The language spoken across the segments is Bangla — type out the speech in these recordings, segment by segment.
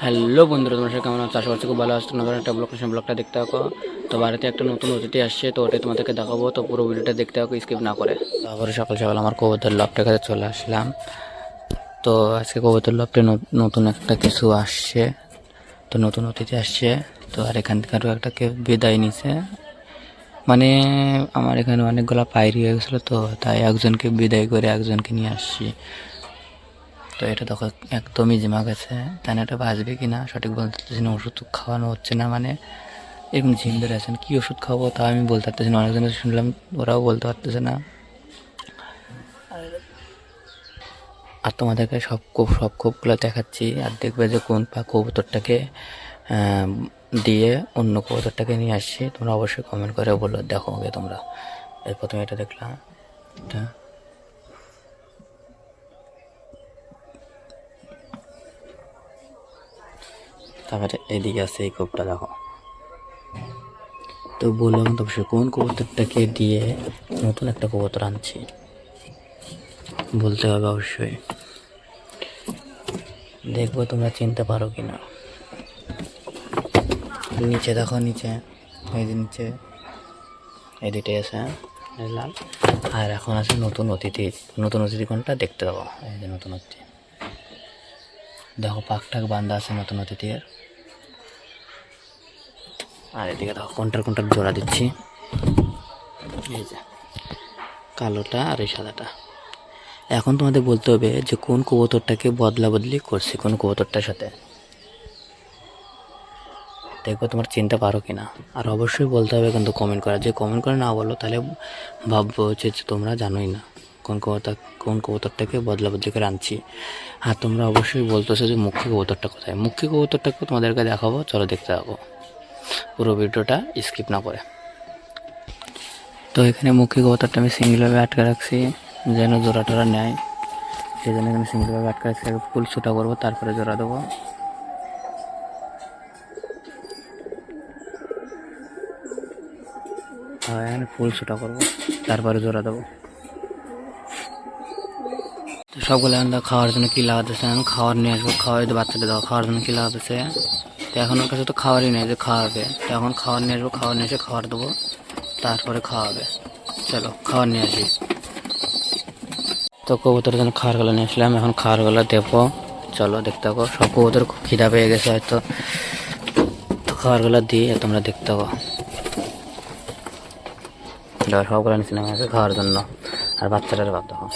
হ্যালো বন্ধুরা, তোমরা কেমন আছো? আশা করছি খুব ভালো আছো। নতুন একটা ব্লগটা দেখতে থাকো। তো বাড়িতে একটা নতুন অতিথি আসছে, তো ওটাই তোমাদেরকে দেখাবো। তো পুরো ভিডিওটা দেখতে থাকো, স্কিপ না করে। তারপরে সকাল সকাল আমার কবুতর লফটের কাছে চলে আসলাম। তো আজকে কবুতর লফটে নতুন একটা কিছু আসছে, তো নতুন অতিথি আসছে। তো আর এখান থেকে আরও একটা কেউ বিদায় নিছে, মানে আমার এখানে অনেকগুলো পায়রি হয়ে গেছিলো, তো তাই একজনকে বিদায় করে একজনকে নিয়ে আসছি। তো এটা দেখো একদমই জিমা গেছে, তাই না? এটা বাঁচবে কি না সঠিক বলতে পারতেছি না। ওষুধ খাওয়ানো হচ্ছে না, মানে এরকম ঝিম ধরে আছেন। কী ওষুধ খাওয়াবো তা আমি বলতে পারতেছি না। অনেকজনের শুনলাম, ওরাও বলতে পারতেছে না। আর তোমাদেরকে সব কোপগুলো দেখাচ্ছি, আর দেখবে যে কোন কবুতরটাকে দিয়ে অন্য কবুতরটাকে নিয়ে আসছি। তোমরা অবশ্যই কমেন্ট করে বলো। দেখো আগে তোমরা, এর প্রথমে এটা দেখলাম, এটা তারপরে এদিকে আছে এই কোপটা দেখো। তো বললাম তো অবশ্যই কোন কবুতরটাকে দিয়ে নতুন একটা কবুতর আনছি বলতে হবে অবশ্যই। দেখবো তোমরা চিনতে পারো কি না। নিচে দেখো, নিচে এই যে নিচে এই দুইটাই আছে লাল। আর এখন আছে নতুন অতিথি। নতুন অতিথি কোনটা দেখতে পাবো। এই যে নতুন অতিথি দেখো, পাকটাক বান্ধা আছে নতুন অতিথির। আর এদিকে দেখো কোনটার জোড়া দিচ্ছি। এই যে কালোটা আর এই সাদাটা। এখন তোমাদের বলতে হবে যে কোন কবুতরটাকে বদলা বদলি করছি কোন কবুতরটার সাথে। দেখবো তোমার চিনতে পারো কি না। আর অবশ্যই বলতে হবে কিন্তু কমেন্ট করা। যে কমেন্ট করে না বলো তাহলে ভাববো যে তোমরা জানোই না কোন কবুতরটাকে বদলা বদলি করে আনছি। আর তোমরা অবশ্যই বলতেছো যে মুখ্য কবুতরটা কোথায়। মুখ্য কবুতরটাকে তোমাদেরকে দেখাবো, চলো দেখতে থাকো পুরো ভিডিওটা স্কিপ না করে। তো এখানে মুখ্য কবুতরটা আমি সিঙ্গেলভাবে আটকে রাখছি যেন জোড়া টোরা নেয়, সেই জন্য এখানে সিঙ্গেলভাবে আটকে রাখছি। ফুল ছোটা করবো, তারপরে জোড়া দেবো। এখানে ফুল ছোটা করবো, তারপরে জোড়া দেবো। তো সবগুলো এখন খাওয়ার জন্য কী লাগাতেছে, আমি খাওয়ার নিয়ে আসবো। খাওয়াই তো বাচ্চাটা দাও, খাওয়ার জন্য কী লাগাতেছে। তো এখন ওর কাছে তো খাওয়ারই নেই যে খাওয়াবে। তো এখন খাওয়ার নিয়ে আসবো, খাওয়ার নিয়ে এসে খাওয়ার দেবো, তারপরে খাওয়াবে। চলো খাওয়ার নিয়ে আসি। তো কবুতরের জন্য খাওয়ারগুলো নিয়ে আসলাম, এখন খাওয়ারগুলো দেবো। চলো দেখতে থাকো। সব কবুতর খুব খিদা পেয়ে গেছে হয়তো, তো খাওয়ারগুলো দিয়ে তোমরা দেখতে থাকো। সবগুলো নিয়েছিলাম খাওয়ার জন্য। আর বাচ্চাটার ভাব দেখো,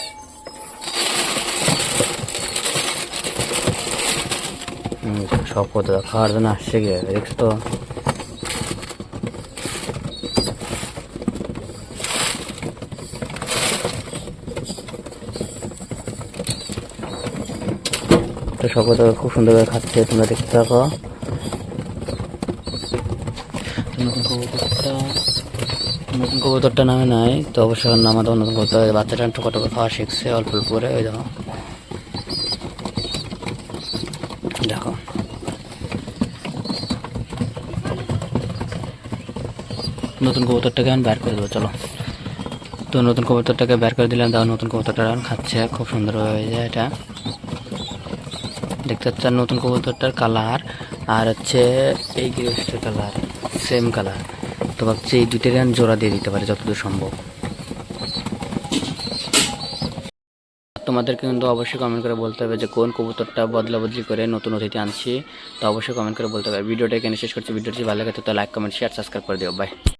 সব কত খাওয়ার জন্য আসছে গিয়ে দেখছো তো। সব কত খুব সুন্দর করে খাচ্ছে, তোমরা দেখতে থাকো। নতুন কবুতরটা নামে নাই, তো অবশ্যই নামা দেবো নতুন কবুতর। বাচ্চাটা একটু কত খাওয়া শিখছে অল্প অল্প করে। ওই দেখো দেখো নতুন কবুতরটাকে আমি বের করে দেবো। চলো, তো নতুন কবুতরটাকে বের করে দিলাম। দেখো নতুন কবুতরটা খাচ্ছে খুব সুন্দর হয়ে যায়। এটা দেখতে পাচ্ছি নতুন কবুতরটার কালার আর হচ্ছে এই গৃহস্থের কালার সেম কালার। তো ভাবছি এই দুইটার জোড়া দিয়ে দিতে পারে যতদূর সম্ভব। তোমাদেরকে কিন্তু অবশ্যই কমেন্ট করে বলতে হবে যে কোন কবুতরটা বদলা বদলি করে নতুন অতিথি আনছি। তো অবশ্যই কমেন্ট করে বলতে হবে। ভিডিওটা এখানে শেষ করছি। ভিডিওটি ভালো লাগে তো লাইক কমেন্ট শেয়ার সাবস্ক্রাইব করে দিও। বাই।